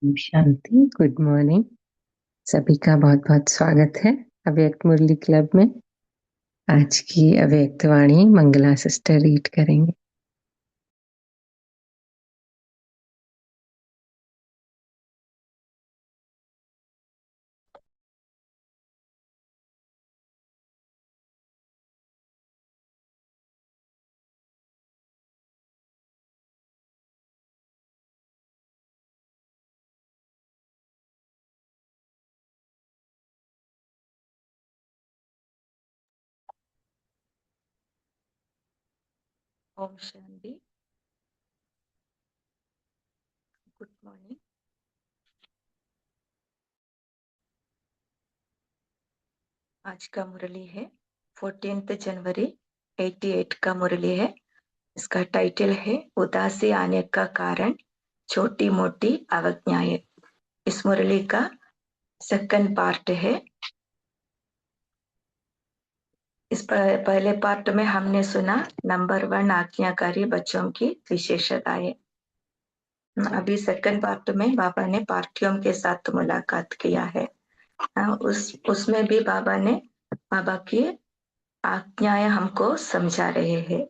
शांति, good morning. सभी का बहुत बहुत स्वागत है अव्यक्त मुरली क्लब में। आज की अव्यक्त वाणी मंगला सिस्टर रीड करेंगे। ओम शांति। Good morning. आज का मुरली है 14 जनवरी 88 का मुरली है। इसका टाइटल है उदासी आने का कारण, छोटी मोटी अवज्ञाएं। इस मुरली का सेकंड पार्ट है। इस पहले पार्ट में हमने सुना नंबर 1 आज्ञाकारी बच्चों की विशेषताएं। अभी सेकंड पार्ट में बाबा ने पार्टियों के साथ मुलाकात किया है। उसमें भी बाबा की आज्ञाएं हमको समझा रहे हैं।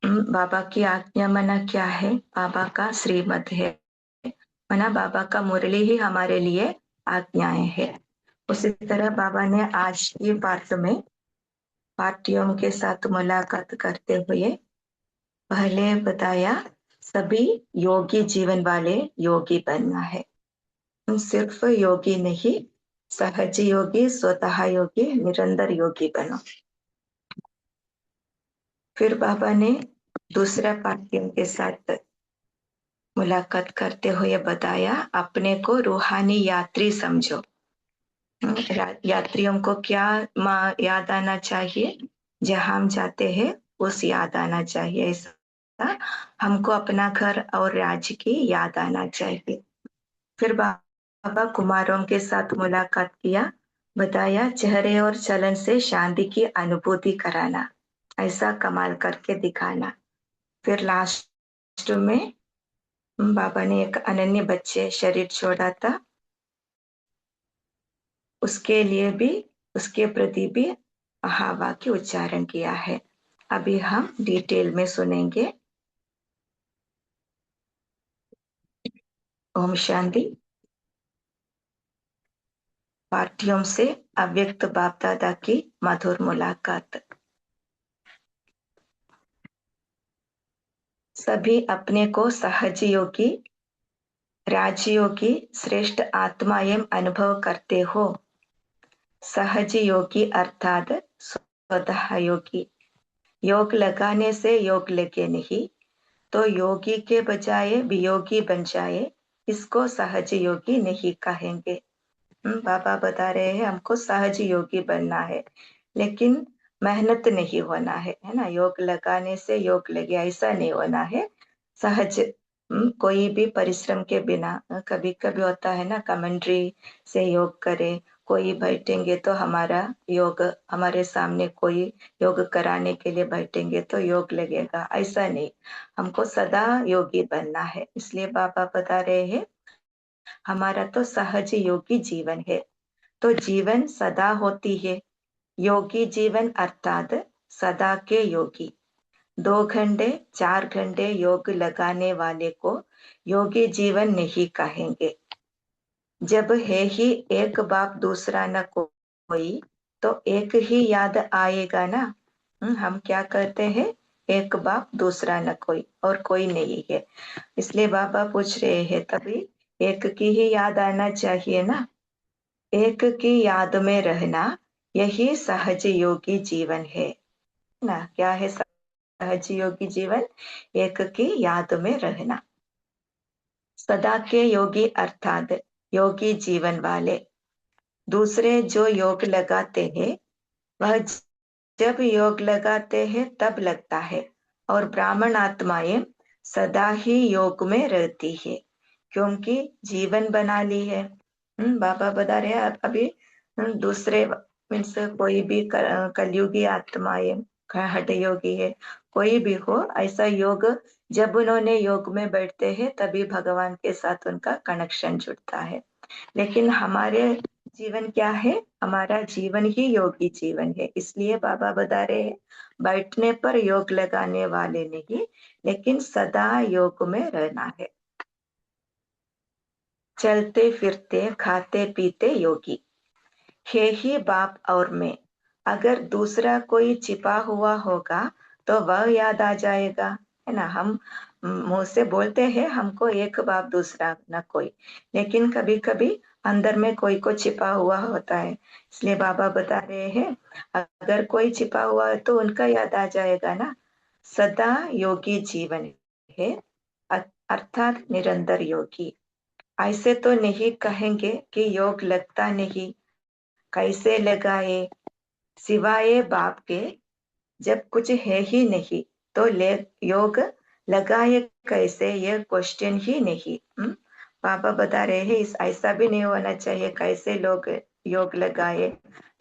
बाबा की आज्ञा मना क्या है? बाबा का श्रीमत है, मना बाबा का मुरली ही हमारे लिए आज्ञाएं है। उसी तरह बाबा ने आज की पाठ में पार्टियों के साथ मुलाकात करते हुए पहले बताया सभी योगी जीवन वाले योगी बनना है। सिर्फ योगी नहीं, सहज योगी, स्वतः योगी, निरंतर योगी बनो। फिर बाबा ने दूसरा पार्टियों के साथ मुलाकात करते हुए बताया अपने को रूहानी यात्री समझो। यात्रियों को क्या याद आना चाहिए? जहां हम जाते हैं उस याद आना चाहिए। ऐसा हमको अपना घर और राज्य की याद आना चाहिए। फिर बाबा कुमारों के साथ मुलाकात किया, बताया चेहरे और चलन से शांति की अनुभूति कराना, ऐसा कमाल करके दिखाना। फिर लास्ट में बाबा ने एक अनन्य बच्चे शरीर छोड़ा था, उसके लिए भी, उसके प्रति भी आहा की उच्चारण किया है। अभी हम डिटेल में सुनेंगे। ओम शांति। पार्टियों से अव्यक्त बाप दादा की मधुर मुलाकात। सभी अपने को सहज योगी, राजयोगी, श्रेष्ठ आत्मा एवं अनुभव करते हो। सहज योगी अर्थात स्वतः योगी। योग लगाने से योग लगे नहीं, तो योगी के बजाय वियोगी बन जाए, इसको सहज योगी नहीं कहेंगे। बाबा बता रहे हैं हमको सहज योगी बनना है, लेकिन मेहनत नहीं होना है ना। योग लगाने से योग लगे ऐसा नहीं होना है। सहज कोई भी परिश्रम के बिना, कभी कभी होता है ना कमेंट्री से योग करे, कोई बैठेंगे तो हमारा योग, हमारे सामने कोई योग कराने के लिए बैठेंगे तो योग लगेगा, ऐसा नहीं। हमको सदा योगी बनना है। इसलिए बाबा बता रहे हैं हमारा तो सहज योगी जीवन है। तो जीवन सदा होती है। योगी जीवन अर्थात सदा के योगी। 2 घंटे 4 घंटे योग लगाने वाले को योगी जीवन नहीं कहेंगे। जब है ही एक बाप दूसरा न कोई, तो एक ही याद आएगा ना। हम क्या करते हैं? एक बाप दूसरा न कोई, और कोई नहीं है। इसलिए बाबा पूछ रहे हैं तभी एक की ही याद आना चाहिए ना। एक की याद में रहना, यही सहज योगी जीवन है ना। क्या है सहज योगी जीवन? एक की याद में रहना। सदा के योगी अर्थात योगी जीवन वाले। दूसरे जो योग लगाते हैं, वह जब योग लगाते हैं तब लगता है, और ब्राह्मण आत्माएं सदा ही योग में रहती है, क्योंकि जीवन बना ली है। बाबा बता रहे हैं अभी दूसरे मीन्स कोई भी कलयुगी आत्माएं हठ योगी है, कोई भी हो, ऐसा योग जब उन्होंने योग में बैठते हैं तभी भगवान के साथ उनका कनेक्शन जुड़ता है। लेकिन हमारे जीवन क्या है, हमारा जीवन ही योगी जीवन है। इसलिए बाबा बता रहे हैं बैठने पर योग लगाने वाले नहीं, लेकिन सदा योग में रहना है। चलते फिरते खाते पीते योगी है ही बाप और मैं। अगर दूसरा कोई छिपा हुआ होगा तो वह याद आ जाएगा, है ना। हम मुंह से बोलते हैं हमको एक बाप दूसरा ना कोई, लेकिन कभी कभी अंदर में कोई को छिपा हुआ होता है। इसलिए बाबा बता रहे हैं अगर कोई छिपा हुआ है तो उनका याद आ जाएगा ना। सदा योगी जीवन है, अर्थात निरंतर योगी। ऐसे तो नहीं कहेंगे कि योग लगता नहीं, कैसे लगाए सिवाय बाप के, जब कुछ है ही नहीं तो ले योग लगाए कैसे, ये क्वेश्चन ही नहीं। पापा बता रहे हैं इस ऐसा भी नहीं होना चाहिए कैसे लोग योग लगाए,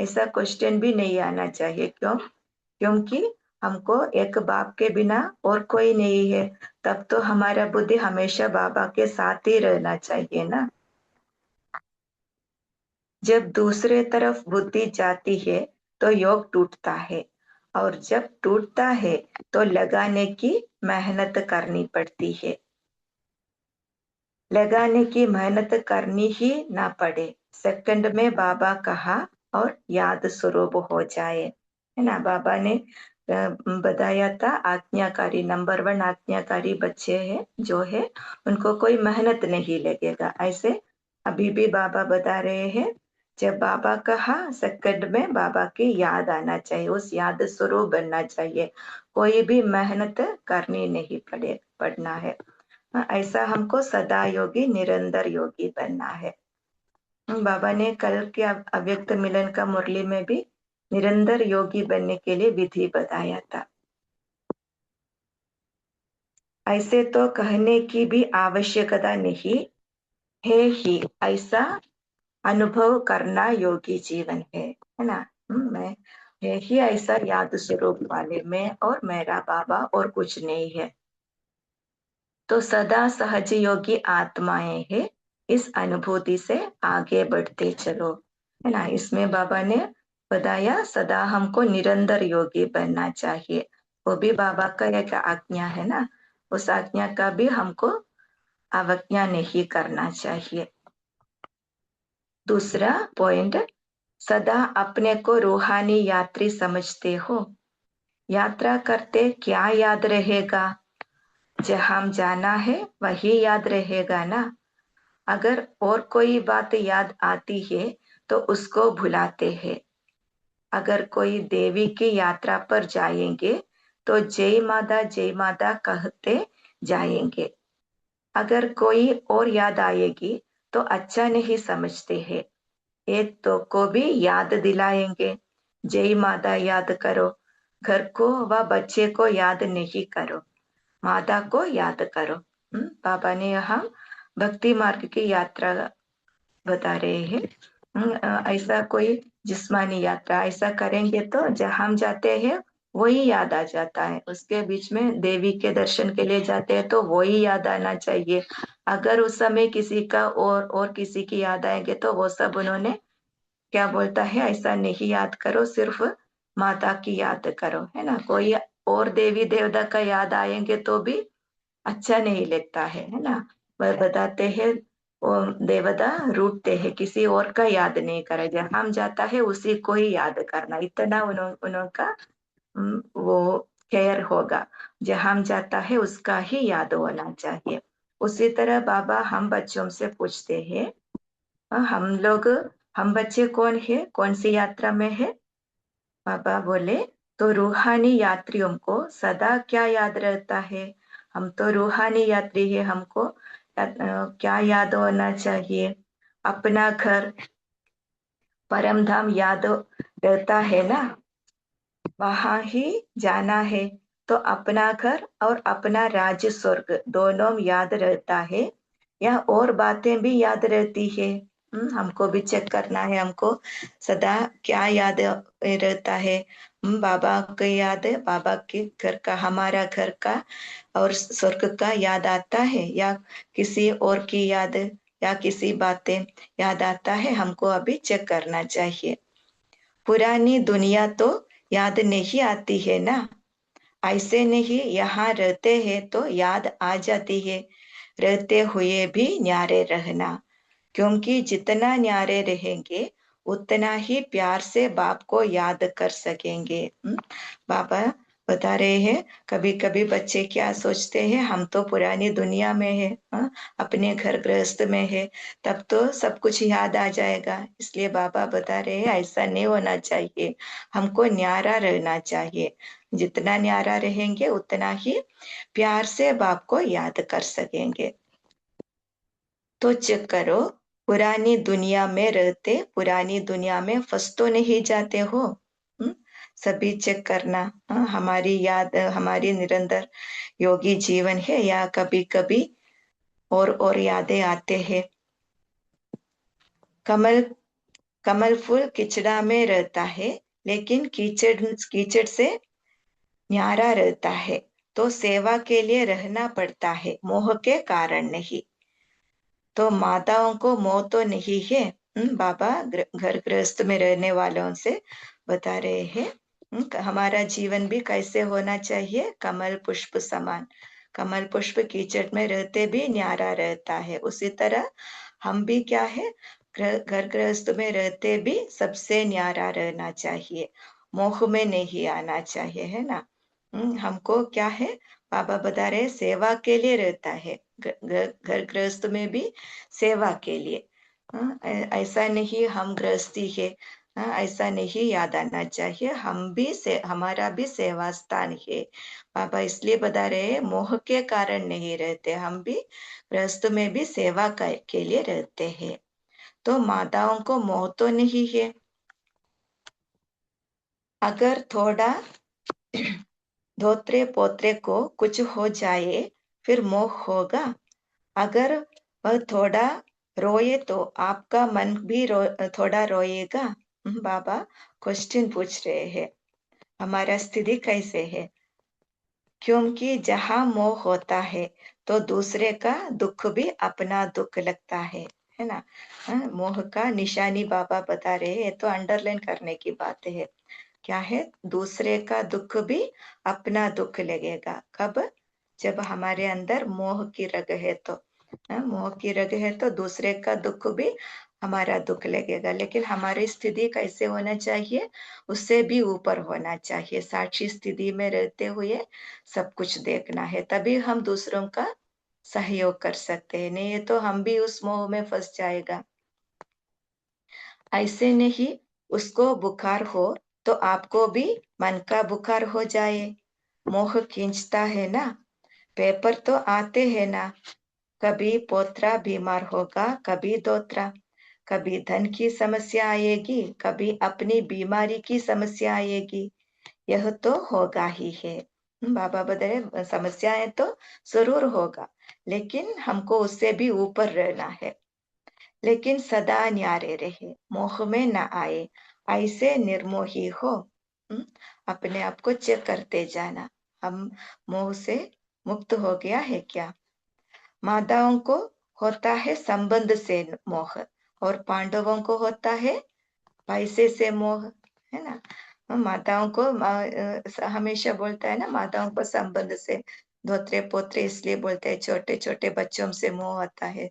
ऐसा क्वेश्चन भी नहीं आना चाहिए। क्यों? क्योंकि हमको एक बाप के बिना और कोई नहीं है, तब तो हमारा बुद्धि हमेशा बाबा के साथ ही रहना चाहिए ना। जब दूसरे तरफ बुद्धि जाती है तो योग टूटता है, और जब टूटता है तो लगाने की मेहनत करनी पड़ती है। लगाने की मेहनत करनी ही ना पड़े, सेकंड में बाबा कहा और याद स्वरूप हो जाए, है ना। बाबा ने बताया था आज्ञाकारी, नंबर 1 आज्ञाकारी बच्चे हैं जो है उनको कोई मेहनत नहीं लगेगा। ऐसे अभी भी बाबा बता रहे हैं जब बाबा कहा सेकंड में बाबा की याद आना चाहिए, उस याद स्वरूप बनना चाहिए, कोई भी मेहनत करनी नहीं पड़ना है। ऐसा हमको सदा योगी निरंतर योगी बनना है। बाबा ने कल के अव्यक्त मिलन का मुरली में भी निरंतर योगी बनने के लिए विधि बताया था। ऐसे तो कहने की भी आवश्यकता नहीं है ही, ऐसा अनुभव करना योगी जीवन है ना। मैं है ही ऐसा याद स्वरूप वाले, मैं और मेरा बाबा और कुछ नहीं है, तो सदा सहज योगी आत्माएं है, इस अनुभूति से आगे बढ़ते चलो, है ना। इसमें बाबा ने बताया सदा हमको निरंतर योगी बनना चाहिए, वो भी बाबा का एक आज्ञा है ना, उस आज्ञा का भी हमको अवज्ञा नहीं करना चाहिए। दूसरा पॉइंट, सदा अपने को रूहानी यात्री समझते हो, यात्रा करते क्या याद रहेगा, जहां जाना है वही याद रहेगा ना। अगर और कोई बात याद आती है तो उसको भुलाते हैं। अगर कोई देवी की यात्रा पर जाएंगे तो जय माता कहते जाएंगे। अगर कोई और याद आएगी तो अच्छा नहीं समझते हैं, एक तो को भी याद दिलाएंगे जय माता याद करो, घर को व बच्चे को याद नहीं करो, माता को याद करो। बाबा ने यहाँ भक्ति मार्ग की यात्रा बता रहे हैं। ऐसा कोई जिस्मानी यात्रा ऐसा करेंगे तो जहां जाते हैं वही याद आ जाता है, उसके बीच में देवी के दर्शन के लिए जाते हैं तो वही याद आना चाहिए। अगर उस समय किसी का और किसी की याद आएंगे तो वो सब उन्होंने क्या बोलता है ऐसा नहीं याद करो, सिर्फ माता की याद करो, है ना। कोई और देवी देवता का याद आएंगे तो भी अच्छा नहीं लगता है ना। वह बताते हैं वो देवता रूठते हैं, किसी और का याद नहीं करे, जहां जाता है उसी को ही याद करना, इतना उनका वो केयर होगा, जहां जाता है उसका ही याद होना चाहिए। उसी तरह बाबा हम बच्चों से पूछते हैं हम लोग, हम बच्चे कौन है, कौन सी यात्रा में है। बाबा बोले तो रूहानी यात्रियों को सदा क्या याद रहता है, हम तो रूहानी यात्री है, हमको क्या याद होना चाहिए, अपना घर परम धाम याद रहता है ना, वहां ही जाना है, तो अपना घर और अपना राज्य स्वर्ग दोनों याद रहता है, या और बातें भी याद रहती है। हमको भी चेक करना है, हमको सदा क्या याद रहता है। बाबा की याद, बाबा के घर का, हमारा घर का और स्वर्ग का याद आता है, या किसी और की याद या किसी बातें याद आता है, हमको अभी चेक करना चाहिए। पुरानी दुनिया तो याद नहीं आती है ना, ऐसे नहीं, यहाँ रहते हैं तो याद आ जाती है, रहते हुए भी न्यारे रहना, क्योंकि जितना न्यारे रहेंगे उतना ही प्यार से बाप को याद कर सकेंगे। बाबा बता रहे हैं, कभी कभी बच्चे क्या सोचते हैं, हम तो पुरानी दुनिया में है, अपने घर गृहस्थ में है, तब तो सब कुछ याद आ जाएगा। इसलिए बाबा बता रहे हैं ऐसा नहीं होना चाहिए, हमको न्यारा रहना चाहिए। जितना न्यारा रहेंगे उतना ही प्यार से बाप को याद कर सकेंगे। तो चेक करो, पुरानी दुनिया में रहते पुरानी दुनिया में फंस तो नहीं जाते हो। सभी चेक करना। हमारी याद, हमारी निरंतर योगी जीवन है, या कभी कभी और यादें आते हैं। कमल कमल फूल कीचड़ा में रहता है, लेकिन कीचड़ कीचड़ से न्यारा रहता है, तो सेवा के लिए रहना पड़ता है, मोह के कारण नहीं। तो माताओं को मोह तो नहीं है। बाबा घर गृहस्थ में रहने वालों से बता रहे हैं, हमारा जीवन भी कैसे होना चाहिए, कमल पुष्प समान। कमल पुष्प कीचड़ में रहते भी न्यारा रहता है, उसी तरह हम भी क्या है, घर गृहस्थ में रहते भी सबसे न्यारा रहना चाहिए, मोह में नहीं आना चाहिए, है ना। हमको क्या है, बाबा बता रहे सेवा के लिए रहता है, घर गृहस्थ में भी सेवा के लिए। ऐसा नहीं हम गृहस्थी है, ऐसा नहीं याद आना चाहिए, हम भी हमारा भी सेवा स्थान है। बाबा इसलिए बता रहे हैं, मोह के कारण नहीं रहते, हम भी गृहस्थ में भी सेवा के लिए रहते हैं। तो माताओं को मोह तो नहीं है। अगर थोड़ा धोत्रे पोत्रे को कुछ हो जाए फिर मोह होगा। अगर वह थोड़ा रोए तो आपका मन भी थोड़ा रोएगा। बाबा क्वेश्चन पूछ रहे हैं, हमारा स्थिति कैसे है, क्योंकि जहाँ मोह होता है तो दूसरे का दुख भी अपना दुख लगता है ना। मोह का निशानी बाबा बता रहे हैं, तो अंडरलाइन करने की बात है। क्या है, दूसरे का दुख भी अपना दुख लगेगा। कब? जब हमारे अंदर मोह की रग है तो। मोह की रग है तो दूसरे का दुख भी हमारा दुख लगेगा, लेकिन हमारी स्थिति कैसे होना चाहिए, उससे भी ऊपर होना चाहिए। साक्षी स्थिति में रहते हुए सब कुछ देखना है, तभी हम दूसरों का सहयोग कर सकते हैं, नहीं तो हम भी उस मोह में फंस जाएगा। ऐसे नहीं, उसको बुखार हो तो आपको भी मन का बुखार हो जाए। मोह खींचता है ना। पेपर तो आते हैं ना, कभी पोत्रा बीमार होगा, कभी दोत्रा, कभी धन की समस्या आएगी, कभी अपनी बीमारी की समस्या आएगी, यह तो होगा ही है। बाबा बदले समस्याएं तो जरूर होगा, लेकिन हमको उससे भी ऊपर रहना है। लेकिन सदा न्यारे रहे, मोह में न आए, ऐसे निर्मोही हो। अपने आप को चेक करते जाना, हम मोह से मुक्त हो गया है क्या। माताओं को होता है संबंध से मोह, और पांडवों को होता है पैसे से मोह, है ना। माताओं को हमेशा बोलता है ना, माताओं को संबंध से, धोत्रे पोत्रे इसलिए बोलते हैं, छोटे छोटे बच्चों से मोह होता है।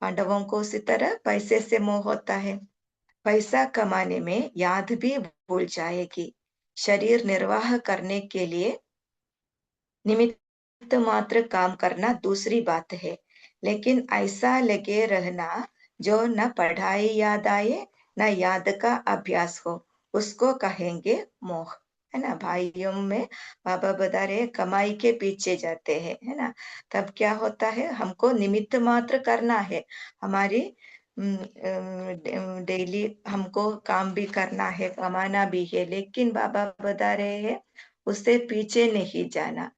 पांडवों को उसी तरह पैसे से मोह होता है। पैसा कमाने में याद भी भूल जाएगी। शरीर निर्वाह करने के लिए निमित्त मात्र काम करना दूसरी बात है, लेकिन ऐसा लगे रहना जो न पढ़ाई याद आए न याद का अभ्यास हो, उसको कहेंगे मोह, है ना। भाइयों में बाबा बता रहे कमाई के पीछे जाते हैं, है ना। तब क्या होता है, हमको निमित्त मात्र करना है, हमारी डेली हमको काम भी करना है, कमाना भी है, लेकिन बाबा बता रहे हैं उससे पीछे नहीं जाना।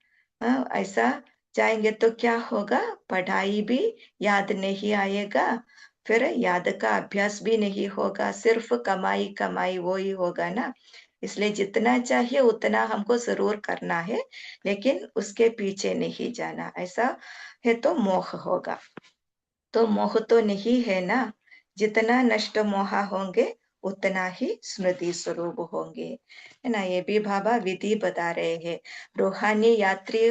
ऐसा जाएंगे तो क्या होगा, पढ़ाई भी याद नहीं आएगा, फिर याद का अभ्यास भी नहीं होगा, सिर्फ कमाई कमाई वो ही होगा ना। इसलिए जितना चाहिए उतना हमको जरूर करना है, लेकिन उसके पीछे नहीं जाना, ऐसा है तो मोह होगा। तो मोह तो नहीं है ना, जितना नष्ट मोह होंगे उतना ही स्मृति स्वरूप होंगे, है ना। ये भी बाबा विधि बता रहे हैं। रूहानी यात्री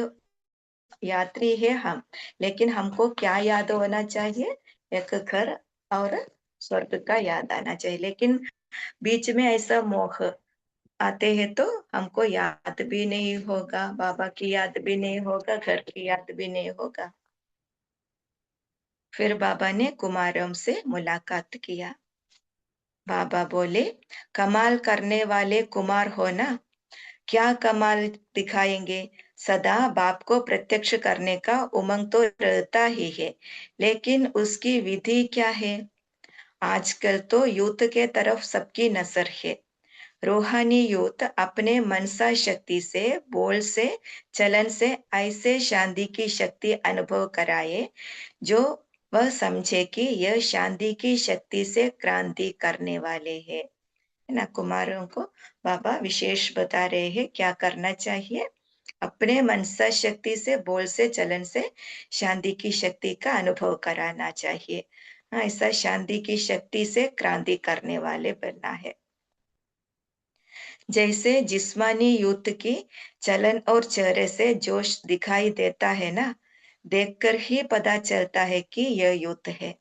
यात्री है हम, लेकिन हमको क्या याद होना चाहिए? एक घर और स्वर्ग का याद आना चाहिए। लेकिन बीच में ऐसा मोह आते हैं तो हमको याद भी नहीं होगा, बाबा की याद भी नहीं होगा, घर की याद भी नहीं होगा। फिर बाबा ने कुमारों से मुलाकात किया। बाबा बोले, कमाल करने वाले कुमार हो ना, क्या कमाल दिखाएंगे? सदा बाप को प्रत्यक्ष करने का उमंग तो रहता ही है, लेकिन उसकी विधि क्या है? आजकल तो यूथ के तरफ सबकी नजर है। रूहानी यूथ अपने मनसा शक्ति से, बोल से, चलन से ऐसे शांति की शक्ति अनुभव कराए जो वह समझे कि यह शांति की शक्ति से क्रांति करने वाले हैं, है ना। कुमारों को बाबा विशेष बता रहे हैं क्या करना चाहिए। अपने मनसा शक्ति से, बोल से, चलन से शांति की शक्ति का अनुभव कराना चाहिए। हाँ, ऐसा शांति की शक्ति से क्रांति करने वाले बनना है। जैसे जिस्मानी युद्ध की चलन और चेहरे से जोश दिखाई देता है ना, देखकर ही पता चलता है कि यह युद्ध है।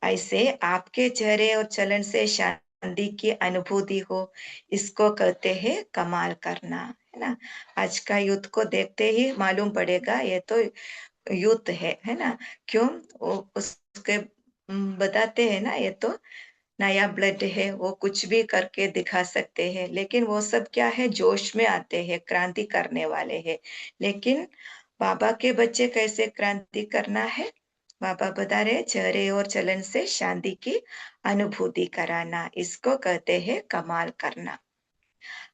ऐसे आपके चेहरे और चलन से शांति की अनुभूति हो, इसको कहते हैं कमाल करना, है ना। आज का युद्ध को देखते ही मालूम पड़ेगा ये तो युद्ध है ना। क्यों? उसके बताते हैं ना, ये तो नया ब्लड है, वो कुछ भी करके दिखा सकते हैं, लेकिन वो सब क्या है, जोश में आते हैं, क्रांति करने वाले हैं। लेकिन बाबा के बच्चे कैसे क्रांति करना है? बाबा बता रहे, चेहरे और चलन से शांति की अनुभूति कराना, इसको कहते हैं कमाल करना।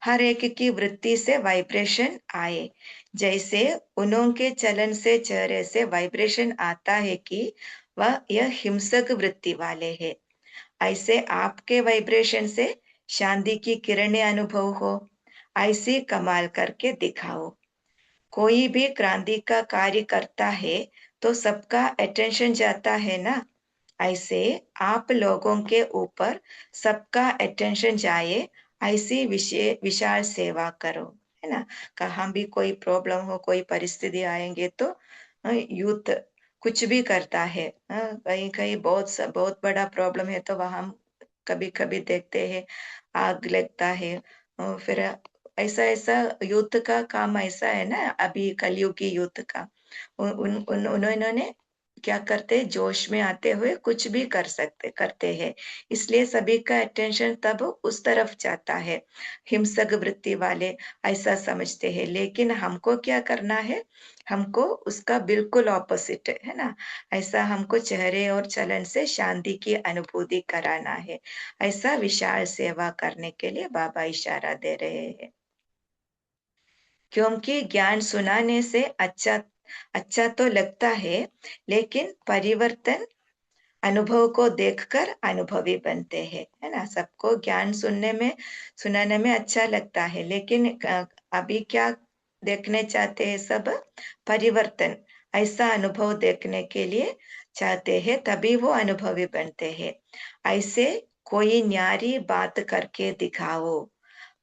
हर एक की वृत्ति से वाइब्रेशन आए, जैसे उनके चलन से, चेहरे से वाइब्रेशन आता है कि वह यह हिंसक वृत्ति वाले है। ऐसे आपके वाइब्रेशन से शांति की किरणें अनुभव हो, ऐसी कमाल करके दिखाओ। कोई भी क्रांति का कार्य करता है तो सबका अटेंशन जाता है ना, ऐसे आप लोगों के ऊपर सबका अटेंशन जाए, ऐसी विशाल सेवा करो, है ना। कहाँ भी कोई प्रॉब्लम हो, कोई परिस्थिति आएंगे तो यूथ कुछ भी करता है। कहीं कहीं बहुत बड़ा प्रॉब्लम है तो वहां हम कभी कभी देखते हैं आग लगता है। फिर ऐसा ऐसा यूथ का काम ऐसा है ना, अभी कलयुगी यूथ का। उन्होंने क्या करते, जोश में आते हुए कुछ भी करते हैं, इसलिए सभी का अटेंशन तब उस तरफ जाता है। हिंसक वृत्ति वाले ऐसा समझते हैं, लेकिन हमको क्या करना है? हमको उसका बिल्कुल ऑपोजिट है ना। ऐसा हमको चेहरे और चलन से शांति की अनुभूति कराना है। ऐसा विशाल सेवा करने के लिए बाबा इशारा दे रहे हैं। क्योंकि ज्ञान सुनाने से अच्छा अच्छा तो लगता है, लेकिन परिवर्तन अनुभव को देखकर अनुभवी बनते हैं, है ना। सबको ज्ञान सुनाने में अच्छा लगता है, लेकिन अभी क्या देखने चाहते हैं सब? परिवर्तन। ऐसा अनुभव देखने के लिए चाहते हैं, तभी वो अनुभवी बनते हैं। ऐसे कोई न्यारी बात करके दिखाओ।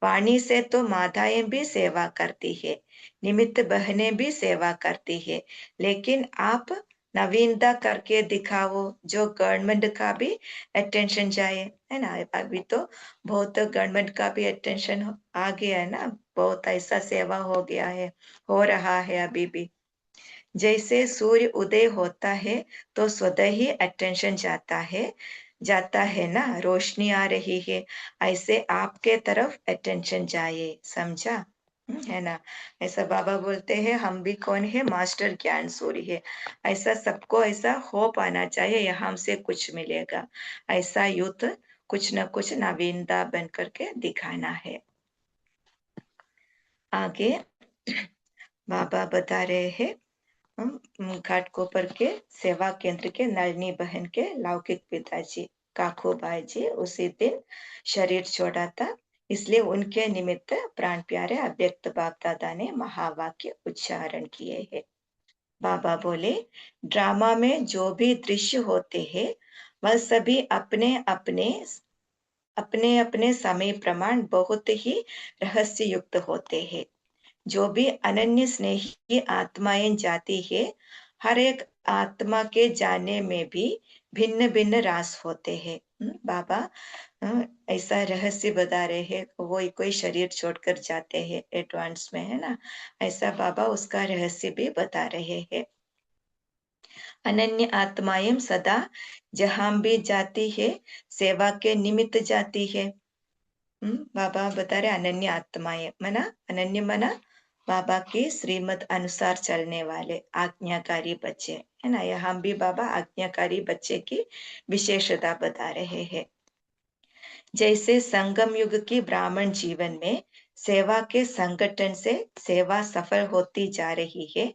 वाणी से तो माताएं भी सेवा करती है, निमित्त बहनें भी सेवा करती है, लेकिन आप नवीनता करके दिखाओ जो गवर्नमेंट का भी अटेंशन जाए, है ना। अभी तो बहुत गवर्नमेंट का भी अटेंशन आ गया है ना, बहुत ऐसा सेवा हो गया है, हो रहा है अभी भी। जैसे सूर्य उदय होता है तो स्वतः ही अटेंशन जाता है ना, रोशनी आ रही है, ऐसे आपके तरफ अटेंशन जाए, समझा? है ना। ऐसा बाबा बोलते हैं, हम भी कौन है? मास्टर ज्ञान सूर्य है। ऐसा सबको ऐसा होप आना चाहिए, यहाँ हमसे कुछ मिलेगा। ऐसा यूथ कुछ न कुछ नवीनता बन करके दिखाना है। आगे बाबा बता रहे हैं, घाटकोपर के सेवा केंद्र के नळनी बहन के लौकिक पिताजी काकूबाई जी उसी दिन शरीर छोड़ा था, इसलिए उनके निमित्त प्राण प्यारे अव्यक्त बाप दादा ने महावाक्य उच्चारण किए हैं। बाबा बोले, ड्रामा में जो भी दृश्य होते हैं वह सभी अपने अपने समय प्रमाण बहुत ही रहस्य युक्त होते हैं। जो भी अनन्य स्नेही आत्माएं जाती है, हर एक आत्मा के जाने में भी भिन्न भिन्न रास होते हैं। बाबा ऐसा रहस्य बता रहे हैं, वो कोई शरीर छोड़कर जाते हैं एडवांस में, है ना, ऐसा बाबा उसका रहस्य भी बता रहे हैं। अनन्य आत्माएं सदा जहां भी जाती है सेवा के निमित्त जाती है। बाबा बता रहे अनन्य आत्माएं मना, अनन्य मना बाबा की श्रीमत अनुसार चलने वाले आज्ञाकारी बच्चे, है ना। यहाँ भी बाबा आज्ञाकारी बच्चे की विशेषता बता रहे हैं। जैसे संगम युग की ब्राह्मण जीवन में सेवा के संगठन से सेवा सफल होती जा रही है,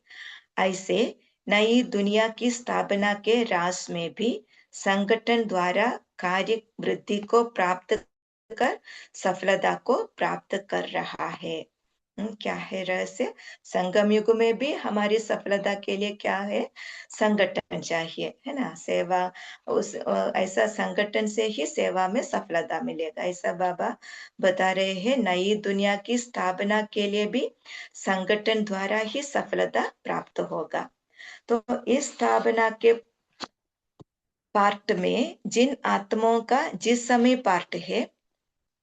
ऐसे नई दुनिया की स्थापना के रास में भी संगठन द्वारा कार्य वृद्धि को प्राप्त कर सफलता को प्राप्त कर रहा है। क्या है रहस्य? संगम युग में भी हमारी सफलता के लिए क्या है? संगठन चाहिए, है ना। सेवा उस ऐसा संगठन से ही सेवा में सफलता मिलेगा, ऐसा बाबा बता रहे हैं। नई दुनिया की स्थापना के लिए भी संगठन द्वारा ही सफलता प्राप्त होगा। तो इस स्थापना के पार्ट में जिन आत्माओं का जिस समय पार्ट है,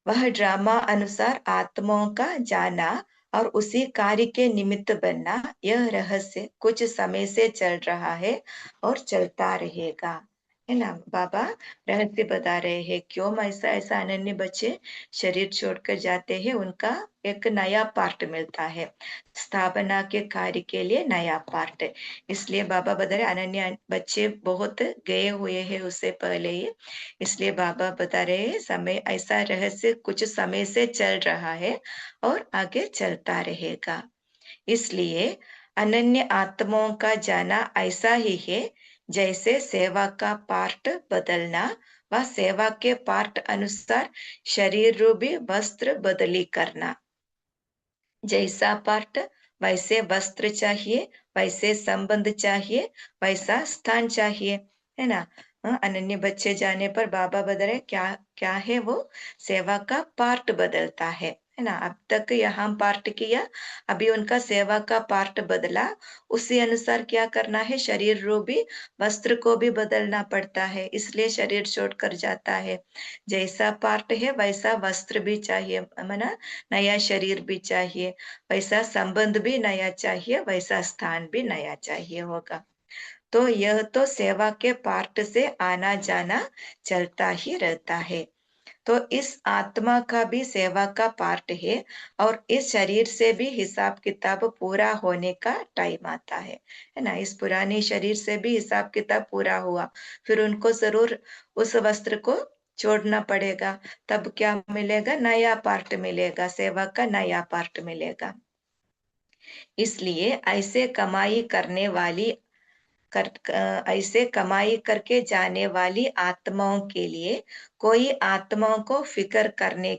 वह ड्रामा अनुसार आत्माओं का जाना और उसी कार्य के निमित्त बनना, यह रहस्य कुछ समय से चल रहा है और चलता रहेगा, है ना। बाबा रहस्य बता रहे हैं क्यों ऐसा अनन्य बच्चे शरीर छोड़कर जाते हैं, उनका एक नया पार्ट मिलता है, स्थापना के कार्य के लिए नया पार्ट। इसलिए बाबा बता रहे अनन्य बच्चे बहुत गए हुए हैं उससे पहले ही, इसलिए बाबा बता रहे हैं समय ऐसा रहस्य कुछ समय से चल रहा है और आगे चलता रहेगा। इसलिए अनन्य आत्माओं का जाना ऐसा ही है जैसे सेवा का पार्ट बदलना व सेवा के पार्ट अनुसार शरीर रूपी वस्त्र बदली करना। जैसा पार्ट वैसे वस्त्र चाहिए, वैसे संबंध चाहिए, वैसा स्थान चाहिए, है ना। अनन्य बच्चे जाने पर बाबा बदले क्या क्या है, वो सेवा का पार्ट बदलता है ना। अब तक यहाँ पार्ट किया, अभी उनका सेवा का पार्ट बदला, उसी अनुसार क्या करना है, शरीर रूपी वस्त्र को भी बदलना पड़ता है, इसलिए शरीर छोड़कर जाता है। जैसा पार्ट है वैसा वस्त्र भी चाहिए, मना नया शरीर भी चाहिए, वैसा संबंध भी नया चाहिए, वैसा स्थान भी नया चाहिए होगा। तो यह तो सेवा के पार्ट से आना जाना चलता ही रहता है। तो इस आत्मा का भी सेवा का पार्ट है और इस शरीर से भी हिसाब किताब पूरा होने का टाइम आता है ना। इस पुराने शरीर से भी हिसाब किताब पूरा हुआ, फिर उनको जरूर उस वस्त्र को छोड़ना पड़ेगा, तब क्या मिलेगा, नया पार्ट मिलेगा, सेवा का नया पार्ट मिलेगा। इसलिए ऐसे कमाई करने वाली ऐसे कमाई करके जाने वाली आत्माओं के लिए कोई आत्माओं को फिक्र करने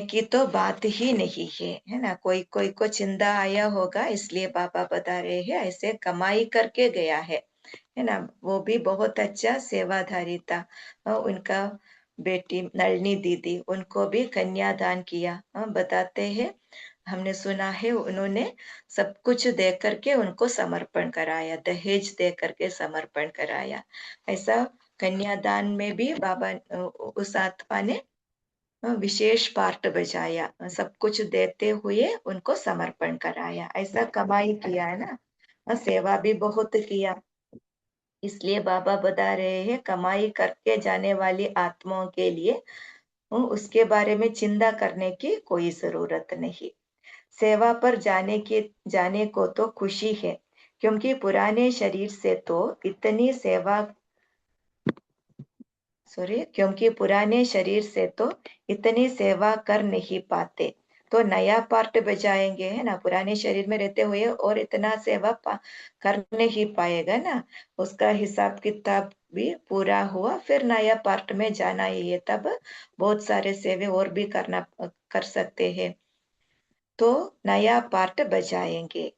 की तो बात ही नहीं है ना। कोई कोई को चिंता आया होगा, इसलिए बाबा बता रहे हैं ऐसे कमाई करके गया है ना। वो भी बहुत अच्छा सेवाधारी था। उनका बेटी नळनी दीदी, उनको भी कन्यादान किया। बताते हैं, हमने सुना है उन्होंने सब कुछ दे करके उनको समर्पण कराया, दहेज दे करके समर्पण कराया। ऐसा कन्यादान में भी बाबा उस आत्मा ने विशेष पार्ट बजाया, सब कुछ देते हुए उनको समर्पण कराया, ऐसा कमाई किया है ना। सेवा भी बहुत किया, इसलिए बाबा बता रहे हैं कमाई करके जाने वाली आत्माओं के लिए उसके बारे में चिंता करने की कोई जरूरत नहीं। सेवा पर जाने को तो खुशी है, क्योंकि पुराने शरीर से तो इतनी सेवा क्योंकि पुराने शरीर से तो इतनी सेवा कर नहीं पाते, तो नया पार्ट बजाएंगे, है ना। पुराने शरीर में रहते हुए और इतना सेवा कर नहीं पाएगा ना, उसका हिसाब किताब भी पूरा हुआ, फिर नया पार्ट में जाना ही है, तब बहुत सारे सेवे और भी कर सकते हैं। तो नया पार्ट बजाएंगे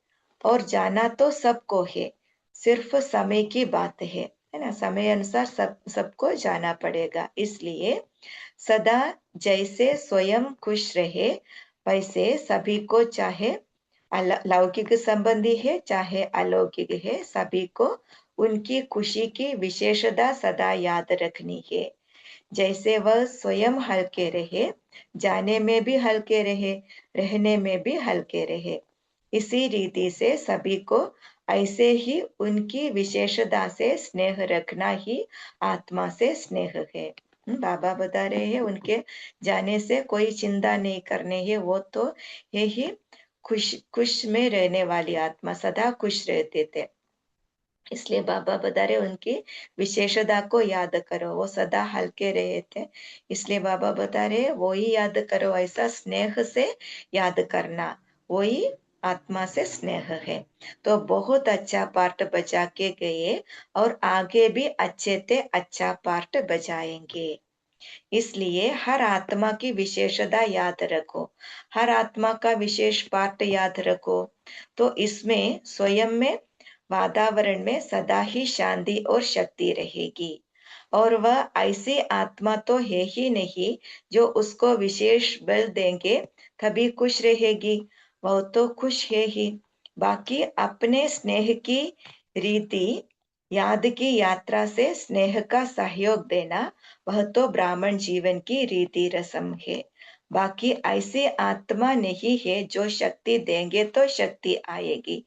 और जाना तो सबको है, सिर्फ समय की बात है ना। समय अनुसार सबको जाना पड़ेगा। इसलिए सदा जैसे स्वयं खुश रहे वैसे सभी को, चाहे लौकिक संबंधी है चाहे अलौकिक है, सभी को उनकी खुशी की विशेषता सदा याद रखनी है। जैसे वह स्वयं हल्के रहे, जाने में भी हल्के रहे, रहने में भी हल्के रहे, इसी रीति से सभी को ऐसे ही उनकी विशेषता से स्नेह रखना ही आत्मा से स्नेह है। बाबा बता रहे हैं उनके जाने से कोई चिंता नहीं करने है, वो तो है ही खुश खुश में रहने वाली आत्मा, सदा खुश रहते थे। इसलिए बाबा बता रहे उनकी विशेषता को याद करो, वो सदा हल्के रहे थे, इसलिए बाबा बता रहे वो ही याद करो, ऐसा स्नेह से याद करना, वो ही आत्मा से स्नेह है। तो बहुत अच्छा पार्ट बजा के गए और आगे भी अच्छे से अच्छा पार्ट बजाएंगे। इसलिए हर आत्मा की विशेषता याद रखो, हर आत्मा का विशेष पार्ट याद रखो, तो इसमें स्वयं में वातावरण में सदा ही शांति और शक्ति रहेगी। और वह ऐसी आत्मा तो है ही नहीं जो उसको विशेष बल देंगे तभी खुश रहेगी, वह तो खुश है ही। बाकी अपने स्नेह की रीति, याद की यात्रा से स्नेह का सहयोग देना, वह तो ब्राह्मण जीवन की रीति रस्म है। बाकी ऐसी आत्मा नहीं है जो शक्ति देंगे तो शक्ति आएगी,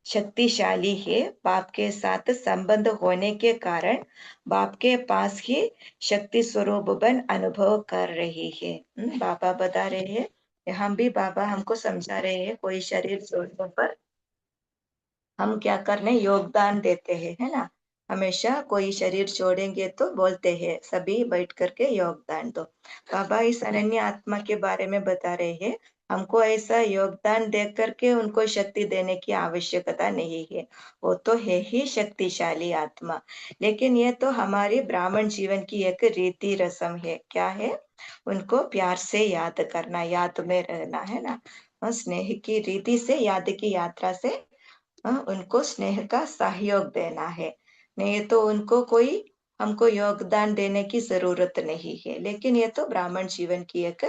शक्तिशाली है, बाप के साथ संबंध होने के कारण बाप के पास ही शक्ति स्वरूप बन अनुभव कर रही है। बाबा बता रहे हैं, हम भी बाबा हमको समझा रहे हैं, कोई शरीर छोड़ने पर हम क्या करने योगदान देते हैं, है ना। हमेशा कोई शरीर छोड़ेंगे तो बोलते हैं सभी बैठ करके योगदान दो। बाबा इस अनन्य आत्मा के बारे में बता रहे हैं, हमको ऐसा योगदान दे करके उनको शक्ति देने की आवश्यकता नहीं है, वो तो है ही शक्तिशाली आत्मा। लेकिन ये तो हमारी ब्राह्मण जीवन की एक रीति रस्म है, क्या है, उनको प्यार से याद करना, याद में रहना, है ना। स्नेह की रीति से, याद की यात्रा से उनको स्नेह का सहयोग देना है, नहीं तो उनको कोई हमको योगदान देने की जरूरत नहीं है। लेकिन ये तो ब्राह्मण जीवन की एक